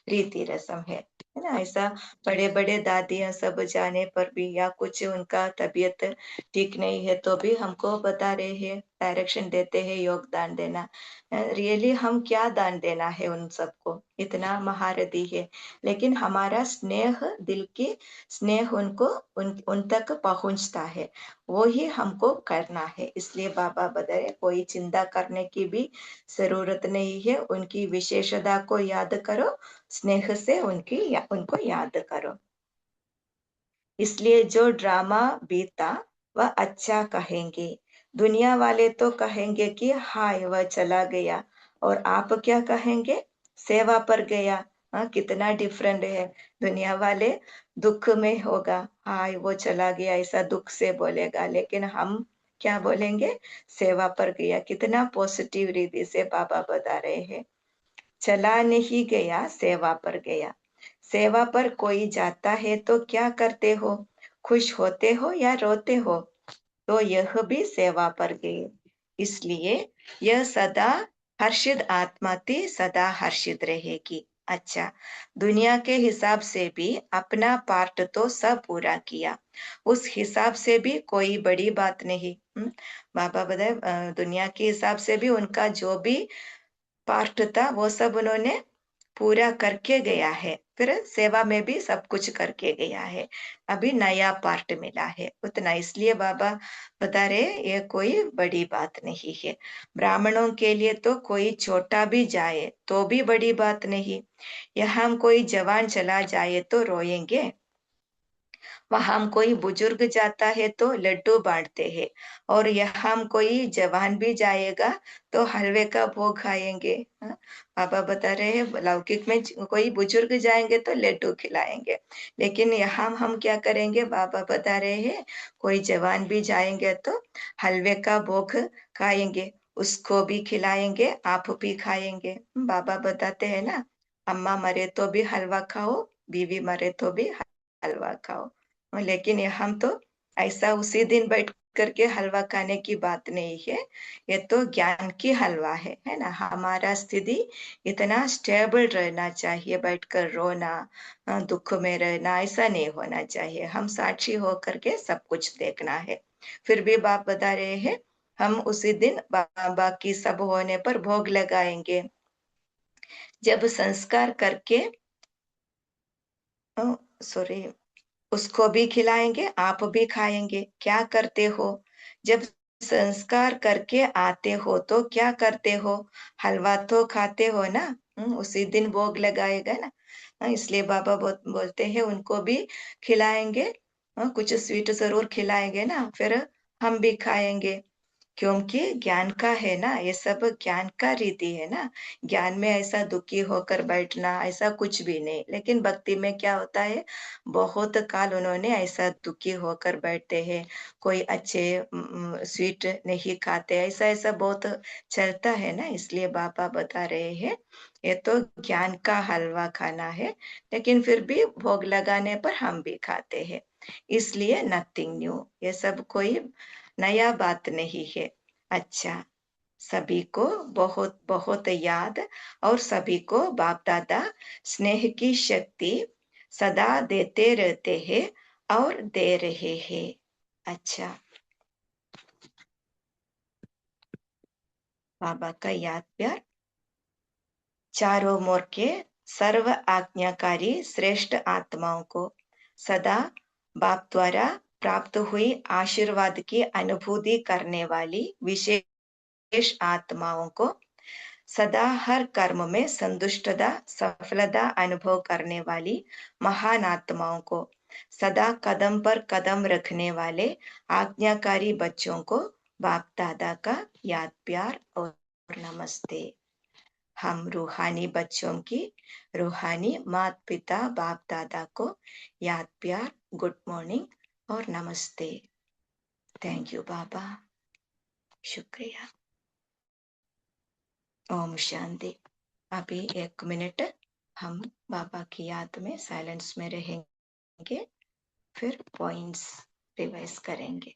रीति रस्म है ना। ऐसा बड़े बड़े दादियां सब जाने पर भी, या कुछ उनका तबीयत ठीक नहीं है तो भी हमको बता रहे हैं, डायरेक्शन देते हैं योगदान देना। रियली हम क्या दान देना है उन सबको, इतना महारथी है, लेकिन हमारा स्नेह, दिल की स्नेह उनको उन तक पहुंचता है, वो ही हमको करना है। इसलिए बाबा बताए कोई चिंता करने की भी जरूरत नहीं है, उनकी विशेषता को याद करो, स्नेह से उनको याद करो। इसलिए जो ड्रामा बीता वह अच्छा कहेंगे, दुनिया वाले तो कहेंगे कि हाय वह चला गया, और आप क्या कहेंगे, सेवा पर गया। हाँ, कितना डिफरेंट है। दुनिया वाले दुख में होगा, हाय वो चला गया, ऐसा दुख से बोलेगा, लेकिन हम क्या बोलेंगे, सेवा पर गया। कितना पॉजिटिव रीति से बाबा बता रहे हैं, चला नहीं गया, सेवा पर गया। सेवा पर कोई जाता है तो क्या करते हो, खुश होते हो या रोते हो, तो यह भी सेवा पर गए। इसलिए यह सदा हर्षित आत्मा थी, सदा हर्षित रहेगी। अच्छा, दुनिया के हिसाब से भी अपना पार्ट तो सब पूरा किया, उस हिसाब से भी कोई बड़ी बात नहीं। बाबा बताए दुनिया के हिसाब से भी उनका जो भी पार्ट था वो सब उन्होंने पूरा करके गया है, फिर सेवा में भी सब कुछ करके गया है, अभी नया पार्ट मिला है उतना। इसलिए बाबा बता रहे ये कोई बड़ी बात नहीं है। ब्राह्मणों के लिए तो कोई छोटा भी जाए तो भी बड़ी बात नहीं, यहाँ कोई जवान चला जाए तो रोएंगे, वहां कोई बुजुर्ग जाता है तो लड्डू बांटते हैं, और यहाँ कोई जवान भी जाएगा तो हलवे का भोग खाएंगे। हाँ, बाबा बता रहे हैं लौकिक में कोई बुजुर्ग जाएंगे तो लड्डू खिलाएंगे, लेकिन यहाँ हम क्या करेंगे, बाबा बता रहे हैं कोई जवान भी जाएंगे तो हलवे का भोग खाएंगे, उसको भी खिलाएंगे, आप भी खाएंगे। बाबा बताते हैं ना, अम्मा मरे तो भी हलवा खाओ, बीवी मरे तो भी हलवा खाओ। लेकिन यहाँ तो ऐसा उसी दिन बैठ करके हलवा खाने की बात नहीं है, ये तो ज्ञान की हलवा है ना। हमारा स्थिति इतना स्टेबल रहना चाहिए, बैठकर रोना, दुख में रहना ऐसा नहीं होना चाहिए। हम साक्षी होकर के सब कुछ देखना है। फिर भी बाप बता रहे हैं हम उसी दिन बाकी सब होने पर भोग लगाएंगे। जब संस्कार करके सॉरी उसको भी खिलाएंगे, आप भी खाएंगे। क्या करते हो जब संस्कार करके आते हो, तो क्या करते हो, हलवा तो खाते हो ना। उसी दिन भोग लगाएगा ना। इसलिए बाबा बोलते हैं उनको भी खिलाएंगे, कुछ स्वीट जरूर खिलाएंगे ना, फिर हम भी खाएंगे, क्योंकि ज्ञान का है ना, ये सब ज्ञान का रीति है ना। ज्ञान में ऐसा दुखी होकर बैठना ऐसा कुछ भी नहीं, लेकिन भक्ति में क्या होता है, बहुत काल उन्होंने ऐसा दुखी होकर बैठते हैं, कोई अच्छे स्वीट नहीं खाते, ऐसा ऐसा बहुत चलता है ना। इसलिए बाबा बता रहे हैं ये तो ज्ञान का हलवा खाना है, लेकिन फिर भी भोग लगाने पर हम भी खाते हैं। इसलिए नथिंग न्यू, ये सब कोई नया बात नहीं है। अच्छा, सभी को बहुत बहुत याद, और सभी को बाप दादा स्नेह की शक्ति सदा देते रहते हैं और दे रहे हैं। अच्छा, बाबा का याद प्यार चारों मोर के सर्व आज्ञाकारी श्रेष्ठ आत्माओं को सदा बाप द्वारा प्राप्त हुई आशीर्वाद की अनुभूति करने वाली विशेष आत्माओं को सदा हर कर्म में संतुष्टता सफलता अनुभव करने वाली महान आत्माओं को सदा कदम पर कदम रखने वाले आज्ञाकारी बच्चों को बाप दादा का याद प्यार और नमस्ते। हम रूहानी बच्चों की रूहानी माता पिता बाप दादा को याद प्यार, गुड मॉर्निंग और नमस्ते। थैंक यू बाबा, शुक्रिया। ओम शांति। अभी 1 मिनट हम बाबा की याद में साइलेंस में रहेंगे, फिर पॉइंट्स रिवाइज करेंगे।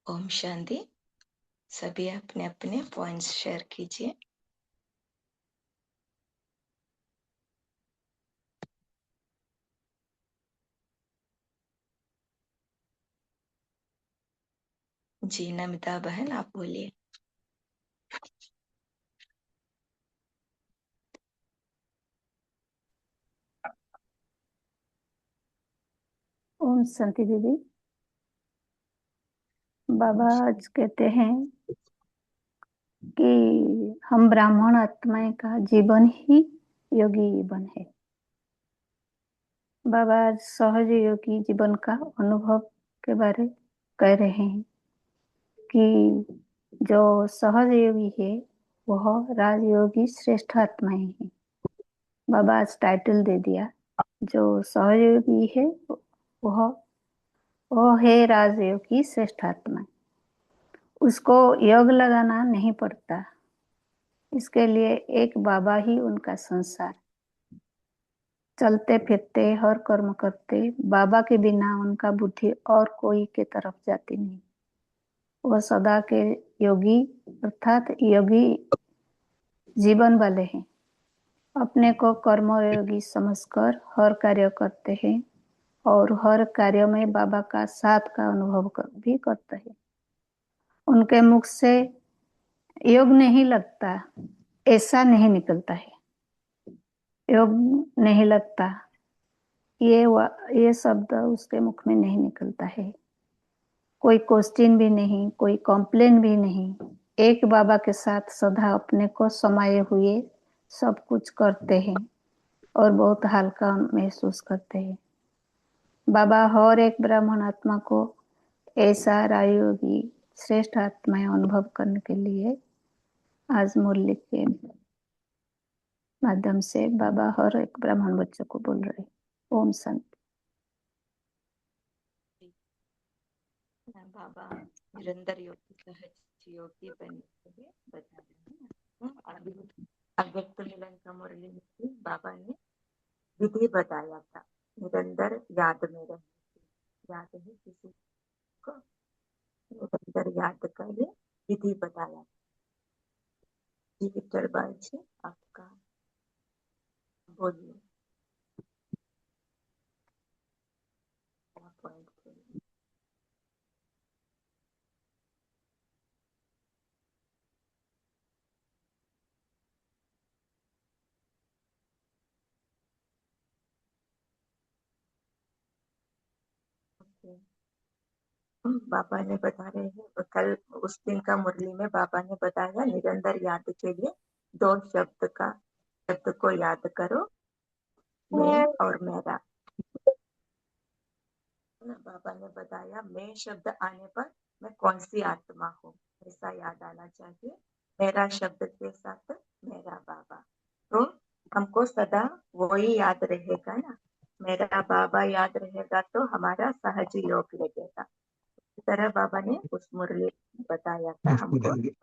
ओम शांति। सभी अपने अपने पॉइंट्स शेयर कीजिए। जी नमिता बहन, आप बोलिए। ओम शांति दीदी। बाबा आज कहते हैं कि हम ब्राह्मण आत्माएं का जीवन ही योगी जीवन है। बाबा आज सहज योगी जीवन का अनुभव के बारे कह रहे हैं कि जो सहज योगी है वह राजयोगी श्रेष्ठ आत्माएं हैं। बाबा आज टाइटल दे दिया, जो सहज योगी है वह है राजयोगी श्रेष्ठ आत्मा। उसको योग लगाना नहीं पड़ता, इसके लिए एक बाबा ही उनका संसार। चलते फिरते हर कर्म करते बाबा के बिना उनका बुद्धि और कोई के तरफ जाती नहीं। वह सदा के योगी अर्थात योगी जीवन वाले हैं। अपने को कर्मयोगी समझकर हर कार्य करते हैं और हर कार्य में बाबा का साथ का अनुभव भी करते हैं। उनके मुख से योग नहीं लगता, ऐसा नहीं निकलता है। योग नहीं लगता, ये शब्द उसके मुख में नहीं निकलता है। कोई क्वेश्चन भी नहीं, कोई कंप्लेन भी नहीं। एक बाबा के साथ सदा अपने को समाये हुए सब कुछ करते हैं और बहुत हल्का महसूस करते हैं। बाबा हर एक ब्राह्मण आत्मा को ऐसा राजयोगी श्रेष्ठ आत्माएं अनुभव करने के लिए आज मुरली के माध्यम से बाबा हर एक ब्राह्मण बच्चों को बोल रहे हैं। ओम शांति। बाबा निरंतर योगी सहज योगी बनने के लिए बता रहे हैं। अव्यक्त मिलन का मुरली में बाबा ने विधि बताया था, निरंतर याद में रहने की। याद है किसी को? निरंतर याद का ये विधि बताया। जी विक्टर बाई जी, आपका बोलिए पॉइंट। बाबा ने बता रहे हैं, कल उस दिन का मुरली में बाबा ने बताया निरंतर याद के लिए दो शब्द को याद करो, मैं और मेरा। बाबा ने बताया मैं शब्द आने पर मैं कौन सी आत्मा हूँ, ऐसा याद आना चाहिए। मेरा शब्द के साथ मेरा बाबा, तो हमको सदा वही याद रहेगा ना। मेरा बाबा याद रहेगा तो हमारा सहज योग लगेगा। इस तरह बाबा ने उस मुरली बताया था हमको योग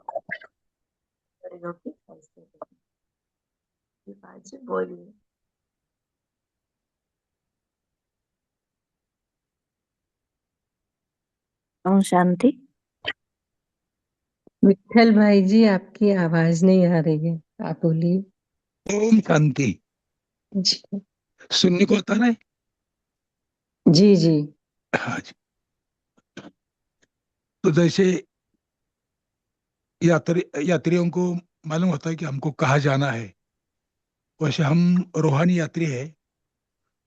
कैसे। बाजी बोलिए। ओम शांति। विठल भाई जी, आपकी आवाज नहीं आ रही है, आप बोलिए। ओम शांति। जी सुनने को आता है? जी जी। हाँ जी। तो जैसे यात्रियों को मालूम होता है कि हमको कहाँ जाना है, वैसे हम रूहानी यात्री है,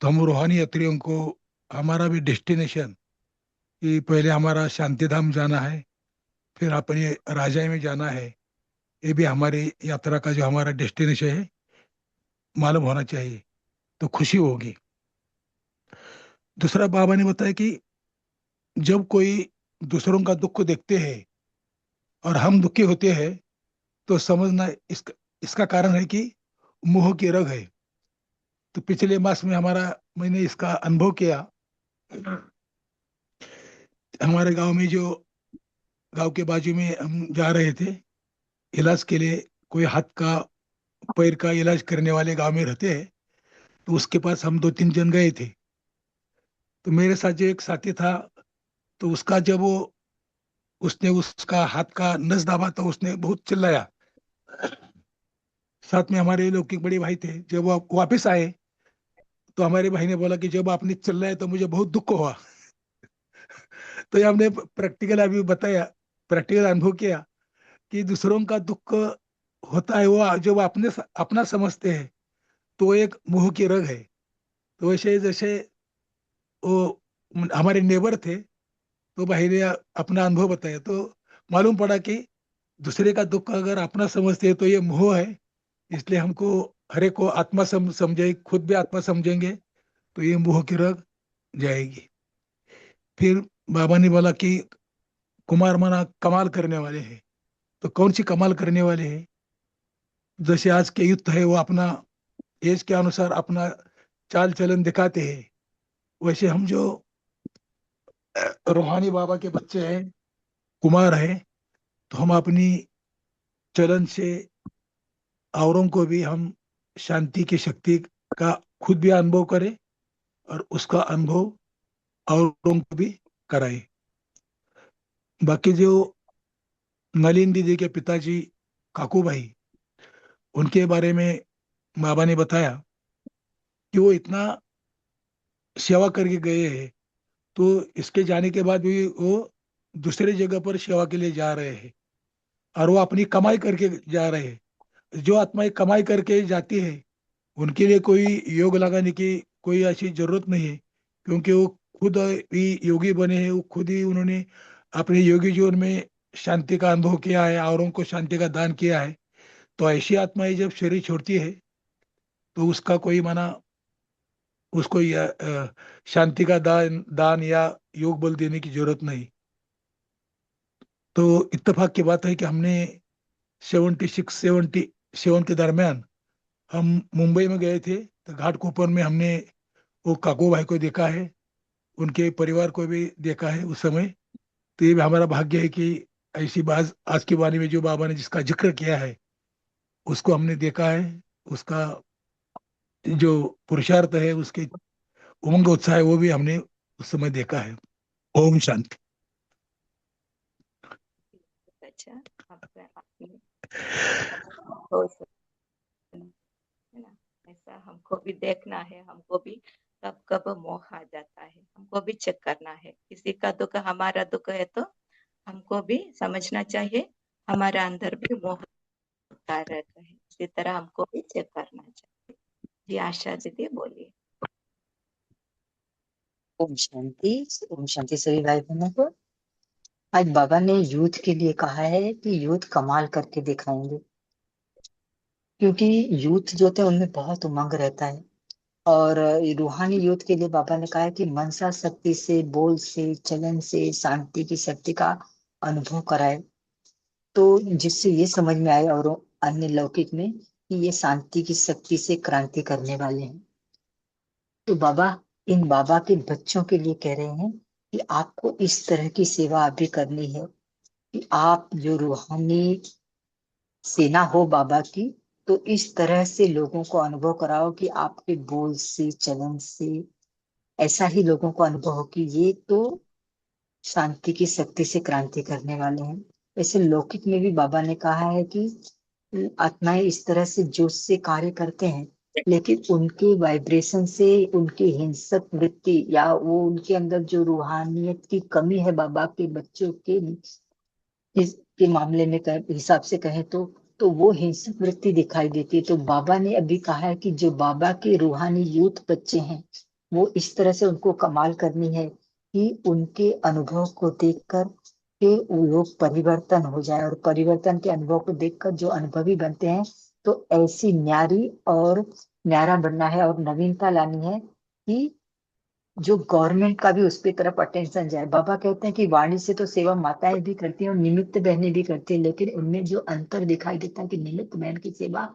तो हम रूहानी यात्रियों को हमारा भी डेस्टिनेशन, कि पहले हमारा शांति धाम जाना है, फिर अपने राजाई में जाना है, ये भी हमारी यात्रा का जो हमारा डेस्टिनेशन है मालूम होना चाहिए, तो खुशी होगी। दूसरा बाबा ने बताया कि जब कोई दूसरों का दुख को देखते हैं और हम दुखी होते हैं, तो समझना इसका कारण है कि मोह की रग है। तो पिछले मास में मैंने इसका अनुभव किया। हमारे गांव में जो गांव के बाजू में हम जा रहे थे इलाज के लिए, कोई हाथ का पैर का इलाज करने वाले गांव में रहते हैं, तो उसके पास हम 2-3 जन गए थे। तो मेरे साथ जो एक साथी था, तो उसने उसका हाथ का नस दाबा, तो उसने बहुत चिल्लाया। साथ में हमारे लौकिक बड़े भाई थे। जब वो वापस आए, तो हमारे भाई ने बोला कि जब आपने चिल्लाया तो मुझे बहुत दुख हुआ। तो ये हमने प्रैक्टिकल अभी बताया, प्रैक्टिकल अनुभव किया कि दूसरों का दुख होता है, वो जब अपने अपना समझते हैं तो वो एक मोह की रग है। तो वैसे जैसे वो हमारे नेबर थे, तो भाई ने अपना अनुभव बताया, तो मालूम पड़ा कि दूसरे का दुख अगर अपना समझते हैं तो ये मोह है। इसलिए हमको हरे को आत्मा समझे, खुद भी आत्मा समझेंगे तो ये मोह की रग जाएगी। फिर बाबा ने बोला कि कुमार मना कमाल करने वाले हैं। तो कौन सी कमाल करने वाले हैं? जैसे आज के युद्ध है, वो अपना एज के अनुसार अपना चाल चलन दिखाते हैं, वैसे हम जो रूहानी बाबा के बच्चे हैं, कुमार हैं, तो हम अपनी चलन से औरों को भी हम शांति की शक्ति का खुद भी अनुभव करें और उसका अनुभव औरों को भी कराएं। बाकी जो नलिन दीदी के पिताजी काकू भाई, उनके बारे में बाबा ने बताया कि वो इतना सेवा करके गए हैं, तो इसके जाने के बाद भी वो दूसरे जगह पर सेवा के लिए जा रहे हैं और वो अपनी कमाई करके जा रहे हैं। जो आत्माएं कमाई करके जाती है उनके लिए कोई योग लगाने की कोई ऐसी जरूरत नहीं है, क्योंकि वो खुद ही योगी बने हैं। वो खुद ही उन्होंने अपने योगी जीवन में शांति का अनुभव किया है, औरों को शांति का दान किया है। तो ऐसी आत्माएं जब शरीर छोड़ती है तो उसका कोई माना उसको शांति का दान दान या योग बल देने की जरूरत नहीं। तो इत्तेफाक की बात है कि हमने 76-77 के दरमियान हम मुंबई में गए थे, तो घाट कोपर में हमने वो काकू भाई को देखा है, उनके परिवार को भी देखा है उस समय। तो ये भी हमारा भाग्य है कि ऐसी बात आज की वाणी में जो बाबा ने जिसका जिक्र किया है उसको हमने देखा है। उसका जो पुरुषार्थ है, उसके उमंग उत्साह है, वो भी हमने उस समय देखा है। ओम शांति। अच्छा, आपने बहुत सुना, है ना। ऐसा हमको भी देखना है, हमको भी कब कब मोह आ जाता है, हमको भी चेक करना है। किसी का दुख हमारा दुख है तो हमको भी समझना चाहिए हमारे अंदर भी मोह होता रहता है, इसी तरह हमको भी चेक करना चाहिए। जी आशा दीदी बोलिए। ओम शांति। ओम शांति सभी भाई बहनों को। आज बाबा ने यूथ के लिए कहा है कि यूथ कमाल करके दिखाएंगे, क्योंकि यूथ जो थे उनमें बहुत उमंग रहता है। और रूहानी यूथ के लिए बाबा ने कहा है कि मनसा शक्ति से, बोल से, चलन से शांति की शक्ति का अनुभव कराए, तो जिससे ये समझ में आए और अन्य लौकिक में कि ये शांति की शक्ति से क्रांति करने वाले हैं। तो बाबा इन बाबा के बच्चों के लिए कह रहे हैं कि आपको इस तरह की सेवा अभी करनी है कि आप जो रूहानी सेना हो बाबा की, तो इस तरह से लोगों को अनुभव कराओ कि आपके बोल से, चलन से ऐसा ही लोगों को अनुभव हो कि ये तो शांति की शक्ति से क्रांति करने वाले हैं। वैसे लौकिक में भी बाबा ने कहा है कि आत्माएं इस तरह से जोश से कार्य करते हैं, लेकिन उनके वाइब्रेशन से, उनकी हिंसक वृत्ति या वो उनके अंदर जो रूहानियत की कमी है बाबा के बच्चों के इसके मामले में हिसाब से कहें तो वो हिंसक वृत्ति दिखाई देती है। तो बाबा ने अभी कहा है कि जो बाबा के रूहानी यूथ बच्चे हैं वो इस तरह से उनको कमाल करनी है कि उनके अनुभव को देखकर के वो लोग परिवर्तन हो जाए, और परिवर्तन के अनुभव को देखकर जो अनुभवी बनते हैं तो ऐसी न्यारी और न्यारा बनना है और नवीनता लानी है कि जो गवर्नमेंट का भी उसकी तरफ अटेंशन जाए। बाबा कहते हैं कि वाणी से तो सेवा माताएं भी करती हैं और निमित्त बहनें भी करती हैं, लेकिन उनमें जो अंतर दिखाई देता है कि निमित्त बहन की सेवा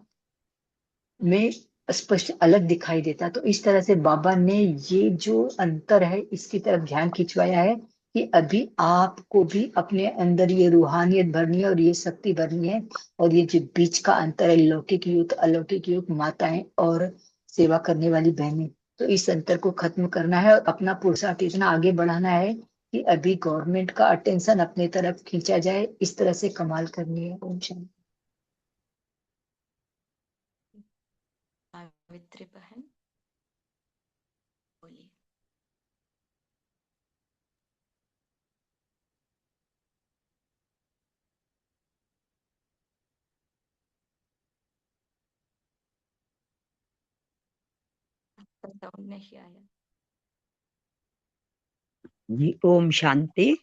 में स्पष्ट अलग दिखाई देता है। तो इस तरह से बाबा ने ये जो अंतर है इसकी तरफ ध्यान खिंचवाया है कि अभी आपको भी अपने अंदर ये रूहानियत भरनी है और ये शक्ति भरनी है, और ये जो बीच का अंतर है लौकिक युग अलौकिक युग, माताएं और सेवा करने वाली बहनें, तो इस अंतर को खत्म करना है और अपना पुरुषार्थ इतना आगे बढ़ाना है कि अभी गवर्नमेंट का अटेंशन अपने तरफ खींचा जाए। इस तरह से कमाल करनी है। ओम शांति। सावित्री बहन बोलिए। आपका साउंड नहीं आया। जी ओम शांति।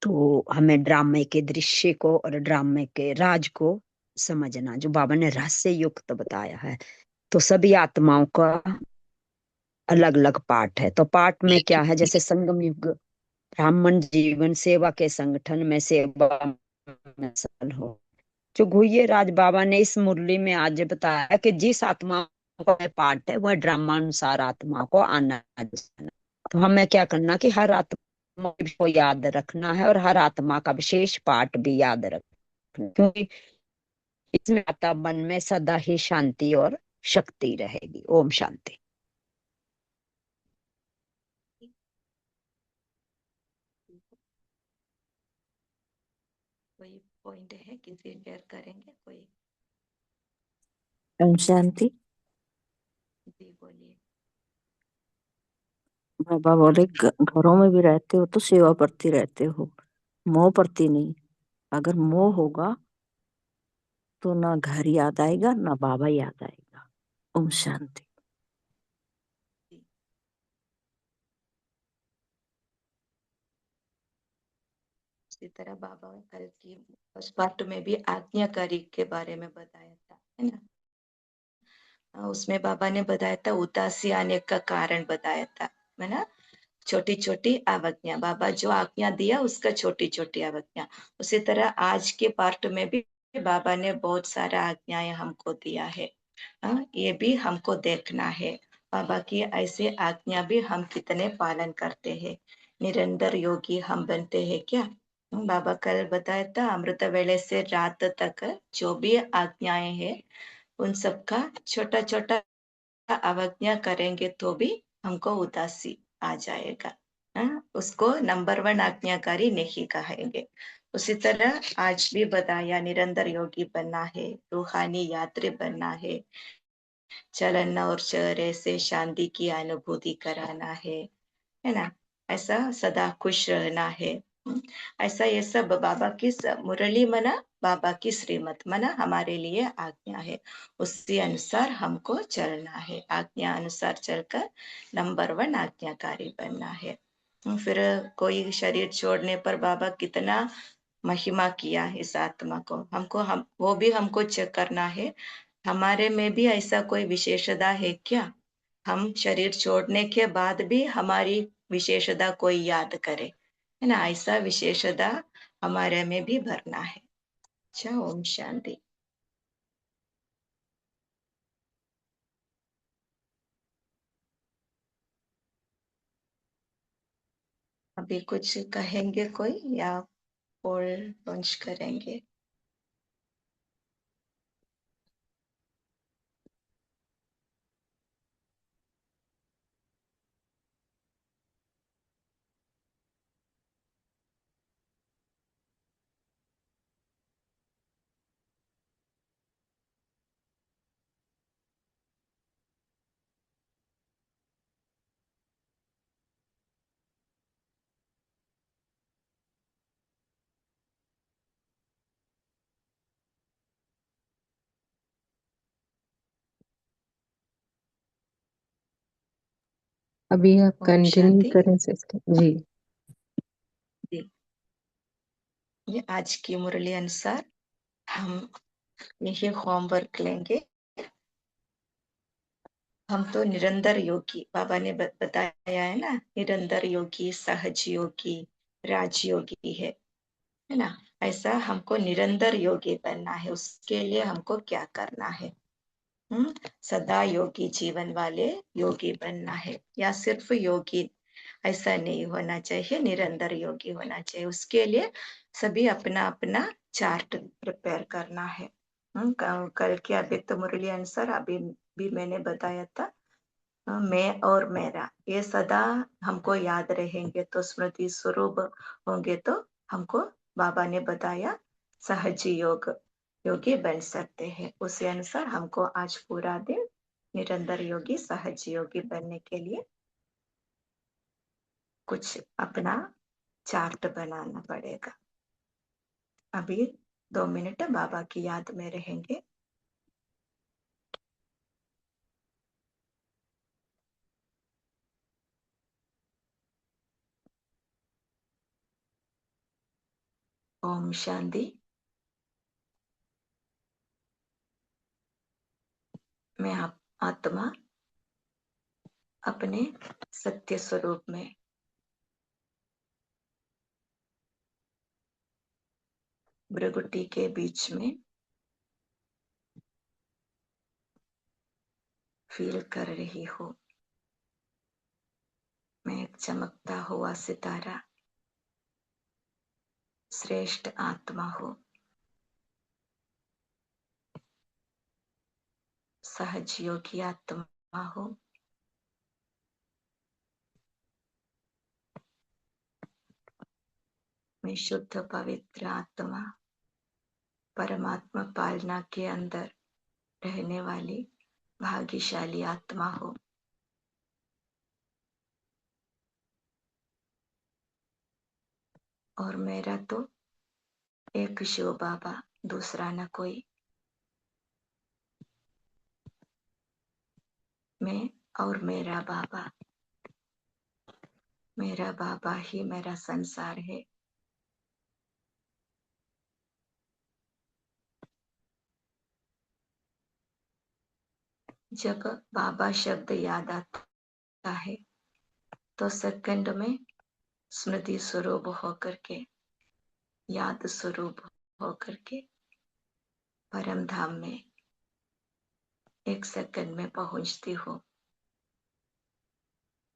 तो हमें ड्रामे के दृश्य को और ड्रामे के राज को समझना, जो बाबा ने रहस्य युक्त बताया है। तो सभी आत्माओं का अलग अलग पाठ है। तो पाठ में क्या है, जैसे संगम युग ब्राह्मण जीवन सेवा के संगठन में सेवा में सफल हो। जो गुह्य राज बाबा ने इस मुरली में आज बताया कि जिस आत्मा का पाठ है वह ड्रामानुसार आत्मा को आना जाना। तो हमें क्या करना कि हर आत्मा को याद रखना है और हर आत्मा का विशेष पाठ भी याद रखना, क्योंकि इसमें आता मन में सदा ही शांति और शक्ति रहेगी। ओम शांति। कोई पॉइंट है किसी शेयर करेंगे कोई? ओम शांति। जी बोलिए। बाबा बोले घरों में भी रहते हो तो सेवा प्रति रहते हो, मोह प्रति नहीं। अगर मोह होगा तो ना घर याद आएगा ना बाबा याद आएगा। ओम शांति। इसी तरह बाबा कल की उस पार्ट में भी आज्ञाकारी के बारे में बताया था, है ना। उसमें बाबा ने बताया था उदासी आने का कारण बताया था, है ना। छोटी छोटी आज्ञा, बाबा जो आज्ञा दिया उसका छोटी छोटी आज्ञा। उसी तरह आज के पार्ट में भी बाबा ने बहुत सारा आज्ञाएं हमको दिया है। ये भी हमको देखना है बाबा की ऐसे आज्ञा भी हम कितने पालन करते हैं। निरंतर योगी हम बनते हैं क्या। बाबा कल बताया था अमृत वेले से रात तक जो भी आज्ञाएं हैं उन सबका छोटा छोटा अवज्ञा करेंगे तो भी हमको उदासी आ जाएगा। उसको नंबर 1 आज्ञाकारी नहीं कहेंगे। उसी तरह आज भी बताया निरंतर योगी बनना है, रूहानी यात्री बनना है, चलन और चेहरे से शांति की अनुभूति कराना है ना। ऐसा सदा खुश रहना है। ऐसा ये सब बाबा की मुरली मना, बाबा की श्रीमत मना हमारे लिए आज्ञा है। उसी अनुसार हमको चलना है, आज्ञा अनुसार चलकर नंबर 1 आज्ञाकारी बनना है। फिर कोई शरीर छोड़ने पर बाबा कितना महिमा किया इस आत्मा को, हम वो भी हमको चेक करना है। हमारे में भी ऐसा कोई विशेषता है क्या। हम शरीर छोड़ने के बाद भी हमारी विशेषता कोई याद करे, है ना। ऐसा विशेषता हमारे में भी भरना है। अच्छा, ओम शांति। अभी कुछ कहेंगे कोई या पोल लॉन्च करेंगे। अभी आप ओम कंटिन्यू शांति। करें सिस्टर जी। ये आज की मुरली अनुसार हम यही होमवर्क लेंगे। हम तो निरंतर योगी, बाबा ने बताया है ना, निरंतर योगी, सहज योगी, राजयोगी है ना। ऐसा हमको निरंतर योगी बनना है। उसके लिए हमको क्या करना है। सदा योगी जीवन वाले योगी बनना है, या सिर्फ योगी ऐसा नहीं होना चाहिए, निरंतर योगी होना चाहिए। उसके लिए सभी अपना अपना चार्ट प्रिपेयर करना है। कल के अव्यक्त मुरली अनुसार अभी भी मैंने बताया था, मैं और मेरा ये सदा हमको याद रहेंगे तो स्मृति स्वरूप होंगे तो हमको बाबा ने बताया सहज योगी बन सकते हैं। उसी अनुसार हमको आज पूरा दिन निरंतर योगी सहज योगी बनने के लिए कुछ अपना चार्ट बनाना पड़ेगा। अभी 2 मिनट बाबा की याद में रहेंगे। ओम शांति। मैं आत्मा अपने सत्य स्वरूप में भृगुटी के बीच में फील कर रही हूँ। मैं एक चमकता हुआ सितारा श्रेष्ठ आत्मा हूँ। सहज योगी आत्मा हूँ। मैं शुद्ध पवित्र आत्मा परमात्मा पालना के अंदर रहने वाली भाग्यशाली आत्मा हूँ। और मेरा तो एक शिव बाबा, दूसरा न कोई। मैं और मेरा बाबा ही मेरा संसार है। जब बाबा शब्द याद आता है तो सेकंड में स्मृति स्वरूप होकर के, याद स्वरूप होकर के परम धाम में एक सेकंड में पहुंचती हूँ।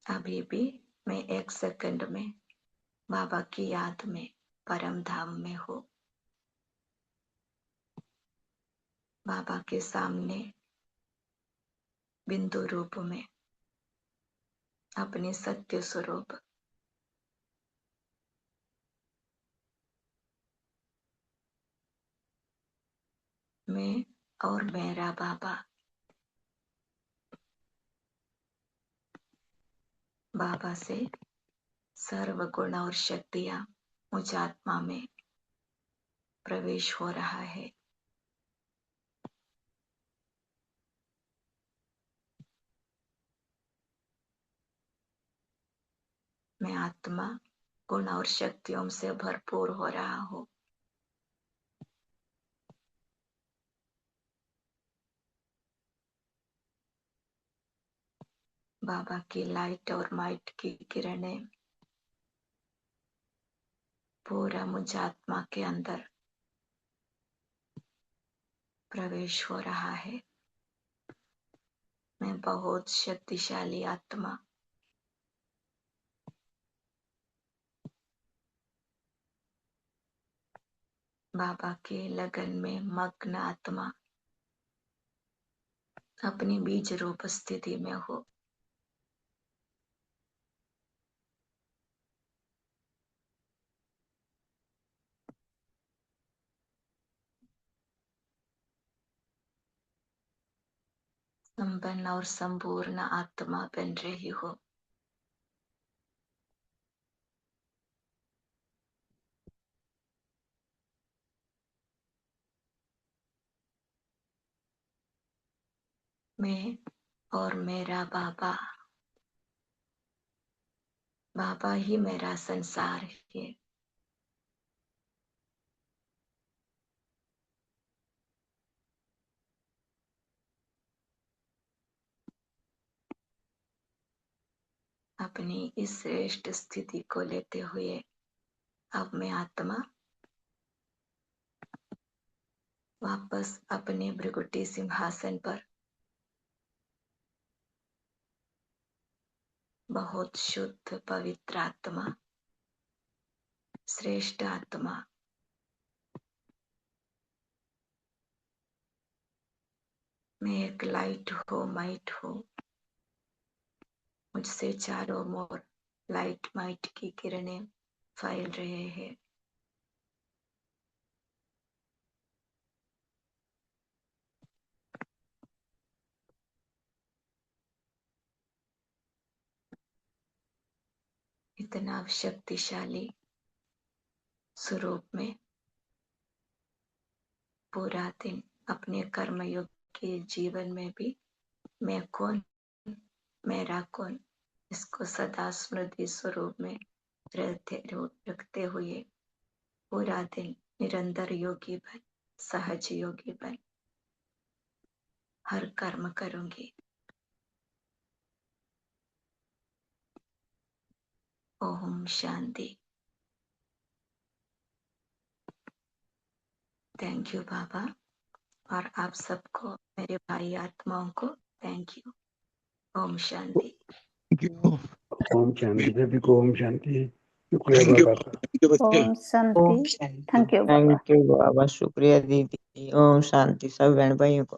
अभी भी मैं एक सेकंड में बाबा की याद में परम धाम में हूँ। बाबा के सामने बिंदु रूप में अपने सत्य स्वरूप मैं और मेरा बाबा, बाबा से सर्व गुण और शक्तियां मुझ आत्मा में प्रवेश हो रहा है। मैं आत्मा गुण और शक्तियों से भरपूर हो रहा हूँ। बाबा की लाइट और माइट की किरणें पूरा मुझ आत्मा के अंदर प्रवेश हो रहा है। मैं बहुत शक्तिशाली आत्मा, बाबा के लगन में मग्न आत्मा अपनी बीज रूप स्थिति में हो। संपन्न और संपूर्ण आत्मा बन रही हो। मैं और मेरा बाबा, बाबा ही मेरा संसार है। अपनी इस श्रेष्ठ स्थिति को लेते हुए अब मैं आत्मा वापस अपने भृगुटी सिंहासन पर बहुत शुद्ध पवित्र आत्मा, श्रेष्ठ आत्मा, मैं एक लाइट हो, माइट हो। मुझसे चारों ओर लाइट माइट की किरणें फैल रहे हैं। इतना शक्तिशाली स्वरूप में पूरा दिन अपने कर्मयोग के जीवन में भी मैं कौन, मेरा कौन, इसको सदा स्मृति स्वरूप में रखते हुए पूरा दिन निरंतर योगी बन, सहज योगी बन हर कर्म करूंगी। ओम शांति। थैंक यू बाबा, और आप सबको, मेरे भाई आत्माओं को थैंक यू। ओम शांति। Thank you. ओम शांति। सभी को ओम शांति। शुक्रिया थैंक यू। बाबा का। थैंक यू बच्चे। ओम शांति। थैंक यू बाबा। थैंक यू बाबा, शुक्रिया दीदी। ओम शांति सब बहन भाइयों को।